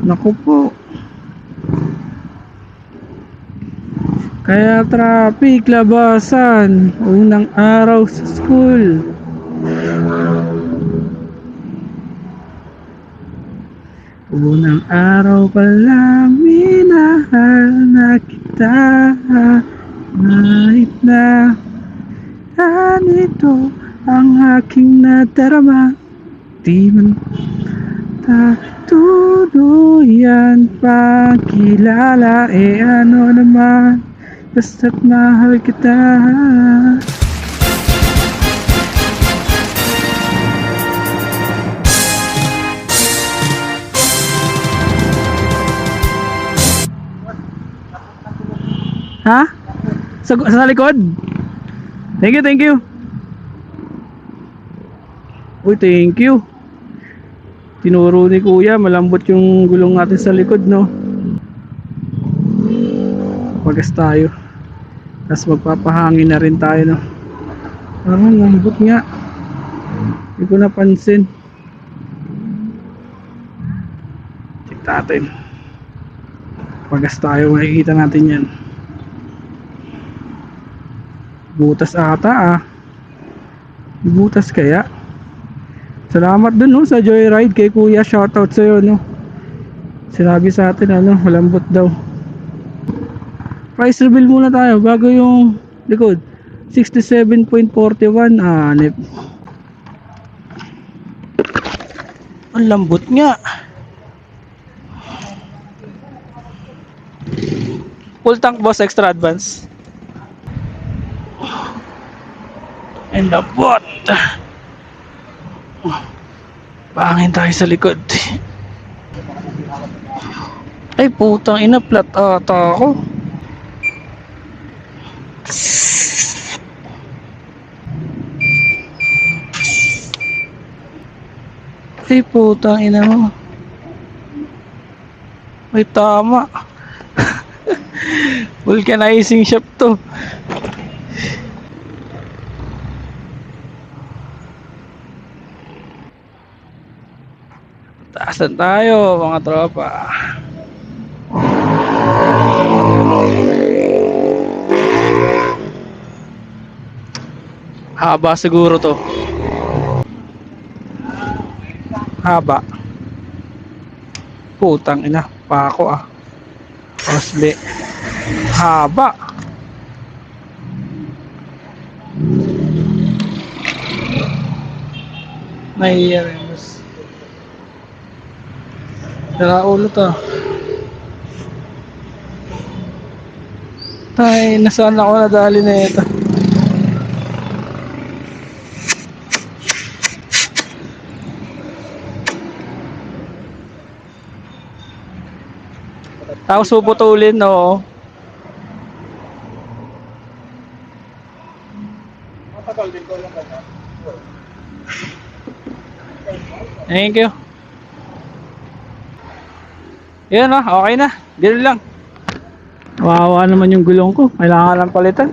Naku po. Kaya traffic labasan. Unang araw sa school. Unang araw pa lang minahal na kita. Nait na ganito ang aking nadarama. Di man tuluyan pang kilala. Ano naman, basta't mahal kita. Ha? Sa likod? Thank you, thank you. Uy, thank you. Tinuro ni kuya, malambot yung gulong natin sa likod, no? Pagas tayo. Tapos magpapahangin na rin tayo, no? Parang lambot nga. Hindi ko napansin. Check natin. Pagas tayo, makikita natin yan. Butas ata ah. Butas kaya? Salamat dun no, sa Joyride kay kuya, shoutout sa'yo no. Sinabi sa atin ano, malambot daw. Price reveal muna tayo bago yung likod. 67.41 anip. Ang lambot nga. Full tank boss, extra advance. And the bot. Pangin tayo sa likod. Ay putang ina, flat ata ako. Ay putang ina mo. Ay tama. Vulcanizing shop to. Taasan tayo mga tropa. Haba siguro to. Haba. Putang ina, pako ah. Osle. Haba. Nahiya rin mas. Tara ulo to. Ay, nasaan ako nadali na ito. Tapos puputulin, no. Thank you. Yan okay na. Ganun lang. Wawa naman yung gulong ko. Kailangan lang palitan.